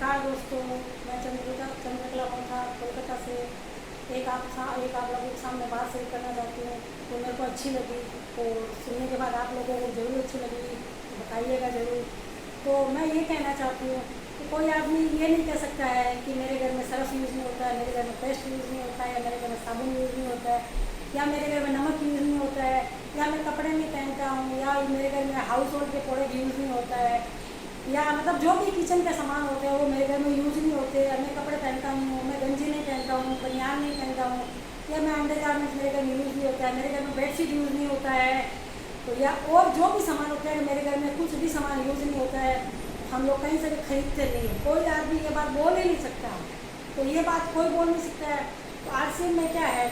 नमस्कार दोस्तों, मैं चंद्रकला मोथा कोलकाता से एक आप लोगों के सामने बात शेयर करना चाहती हूँ। तो मेरे को अच्छी लगी, तो सुनने के बाद आप लोगों को ज़रूर अच्छी लगी तो बताइएगा ज़रूर। तो मैं ये कहना चाहती हूँ कि कोई आदमी ये नहीं कह सकता है कि मेरे घर में सरफ यूज़ नहीं होता है, मेरे घर में पेस्ट यूज़ नहीं होता है, या मेरे घर में साबुन यूज़ नहीं होता है, या मेरे घर में नमक यूज़ नहीं होता है, या मैं कपड़े नहीं पहनता हूँ, या मेरे घर में हाउस होल्ड के प्रोडक्ट यूज़ नहीं होता है, या मतलब जो भी किचन के सामान होते हैं वो मेरे घर में यूज़ नहीं होते। मैं कपड़े पहनता नहीं हूँ, मैं गंजी नहीं पहनता हूँ, बनियान नहीं पहनता हूँ, या मैं अंडर गारमेंट्स मेरे घर में यूज़ नहीं होता है, मेरे घर में बेडशीट यूज़ नहीं होता है। तो या और जो भी सामान होते हैं मेरे घर में कुछ भी सामान यूज़ नहीं होता है, हम लोग कहीं से भी खरीदते नहीं हैं। कोई आदमी ये बात बोल ही नहीं सकता, तो ये बात कोई बोल नहीं सकता है। तो आरसीएम में क्या है,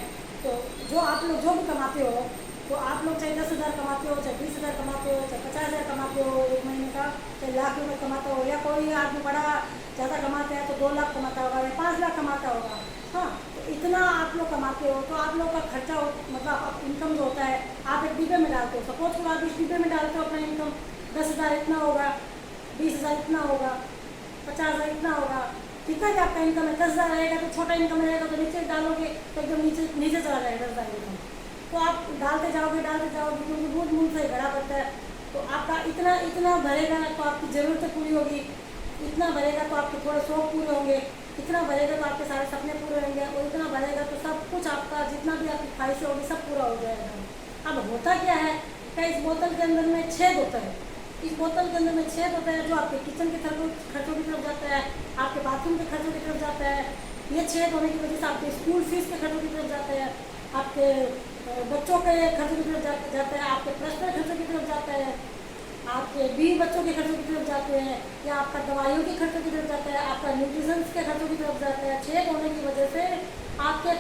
तो जो आप लोग जो भी कमाते हो, तो आप लोग चाहे 10,000 कमाते हो, चाहे 20,000 कमाते हो, चाहे 50,000 कमाते हो एक महीने का, चाहे लाख रुपये कमाते हो, या कोई आदमी बड़ा ज़्यादा कमाता है तो 2 लाख कमाता होगा या 5 लाख कमाता होगा। हाँ, तो इतना आप लोग कमाते हो तो आप लोग का खर्चा मतलब इनकम जो होता है आप एक डिब्बे में डालते हो। सपोज करो आप इस डिब्बे में डालते हो अपना इनकम 10,000 इतना होगा, 20,000 इतना होगा, 50,000 इतना होगा, ठीक है। आपका इनकम है 10,000 रहेगा तो छोटा इनकम रहेगा तो नीचे डालोगे तो एकदम नीचे नीचे चला जाएगा 10,000 इनकम। तो आप डालते जाओगे क्योंकि बहुत मूल से घड़ा पड़ता है। तो आपका इतना भरेगा तो आपकी ज़रूरतें पूरी होगी, इतना भरेगा तो आपके थोड़े शौक पूरे होंगे, इतना भरेगा तो आपके सारे सपने पूरे होंगे, और इतना भरेगा तो सब कुछ आपका जितना भी आपकी ख्वाहिशें होगी सब पूरा हो जाएगा। अब होता क्या है कि इस बोतल के अंदर में छेद होता है, इस बोतल के अंदर में छेद होता है जो आपके किचन के खर्चों की तरफ जाता है, आपके बाथरूम के खर्चों की तरफ जाता है। ये छेद होने की वजह से आपके स्कूल फीस के खर्चों की तरफ जाता है, आपके बच्चों के खर्चों की तरफ जाता है, आपके पर्सनल खर्चों की तरफ जाता है, आपके 20 बच्चों के खर्चों की तरफ जाते हैं, या आपका दवाइयों के खर्चों की तरफ जाता है, आपका न्यूट्रिशन के खर्चों की तरफ जाता है। छेद होने की वजह से आपके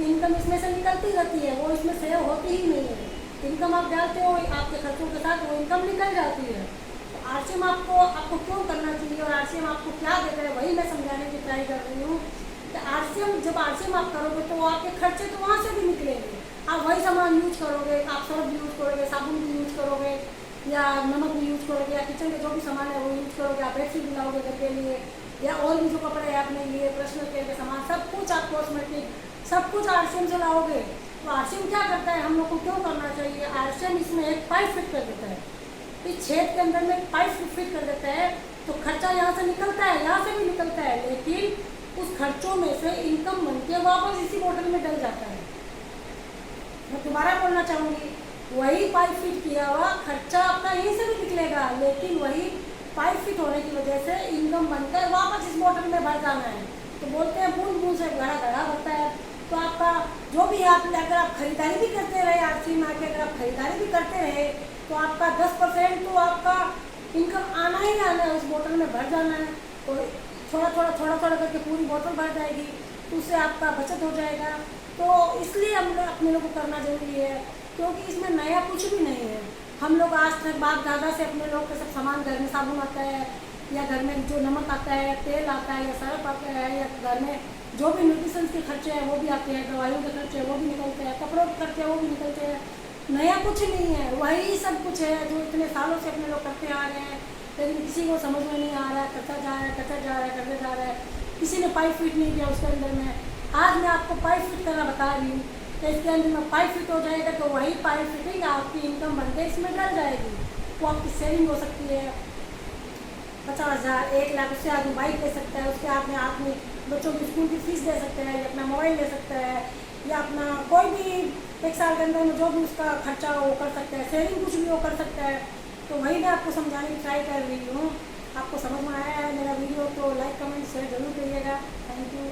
इनकम इसमें से निकलती रहती है, वो इसमें सेव होती ही नहीं है। इनकम आप डालते हो आपके खर्चों के साथ वो इनकम निकल जाती है। तो आरसीएम आपको क्यों करना चाहिए और आरसीएम आपको क्या देता है वही मैं समझाने की ट्राई कर रही हूँ। कि जब आरसीएम आप करोगे तो आपके खर्चे तो वहाँ से भी निकलेंगे, आप वही सामान यूज करोगे, आप सर्फ भी यूज करोगे, साबुन भी यूज करोगे, या नमक भी यूज करोगे, या किचन के जो भी सामान है वो यूज करोगे, आप बेडशीट भी लाओगे घर के लिए, या और भी जो कपड़े हैं आपने लिए, पर्सनल केयर के सामान, सब कुछ आप कॉस्मेटिक सब कुछ आरसीएम से लाओगे। तो आरसीएम क्या करता है, हम लोग को क्यों करना चाहिए, आरसीएम इसमें एक पाइप फिट कर देता है, इस छेद के अंदर में पाइप फिट कर देता है। तो खर्चा यहाँ से निकलता है, यहाँ से भी निकलता है, लेकिन उस खर्चों में से इनकम बन के वापस इसी बोतल में डल जाता है। मैं दोबारा बोलना चाहूँगी, वही पाइप फिट किया हुआ खर्चा आपका यहीं से भी निकलेगा, लेकिन वही पाइप फिट होने की वजह से इनकम बनकर वापस इस बोतल में भर जाना है। तो बोलते हैं बूंद बूंद से घड़ा भरता है। तो आपका जो भी अगर आप खरीदारी भी करते रहे आरसीएम में आके, अगर आप खरीदारी भी करते रहे तो आपका 10% तो आपका इनकम आना ही आना है, उस बोतल में भर जाना है। तो थोड़ा करके पूरी बोतल भर जाएगी, तो उससे आपका बचत हो जाएगा। तो इसलिए हम लोग अपने लोग को करना जरूरी है, क्योंकि इसमें नया कुछ भी नहीं है। हम लोग आज तक बाप दादा से अपने लोग का सब सामान, घर में साबुन आता है, या घर में जो नमक आता है, तेल आता है, या सर्फ आता है, या घर में जो भी न्यूट्रिशन के खर्चे हैं वो भी आते हैं, दवाइयों के खर्चे हैं वो भी निकलते हैं, कपड़ों के खर्चे हैं वो भी निकलते हैं। नया कुछ नहीं है, वही सब कुछ है जो इतने सालों से अपने लोग करते आ रहे हैं, लेकिन किसी को समझ में नहीं आ रहा है, करते जा रहा है। किसी ने पाइप फिट नहीं किया उसके अंदर में। आज मैं आपको पाइप फिट करना बता रही हूँ कि इसके अंदर में पाइप फिट हो जाएगा तो वही पाइप फिटिंग आपकी इनकम बनकर इसमें डल जाएगी। तो आपकी सेविंग हो सकती है 50,000, 1 लाख, उससे आदमी बाइक ले सकता है, उसके आदमी बच्चों की स्कूल की फीस दे सकते हैं, या अपना मोबाइल ले सकता है, या अपना कोई भी 1 साल के अंदर में जो भी उसका खर्चा हो वो कर सकता है, सेविंग कुछ भी वो कर सकता है। तो वही मैं आपको समझाने की ट्राई कर रही हूँ। आपको समझ में आया है मेरा वीडियो तो लाइक कमेंट शेयर जरूर करिएगा। Thank you.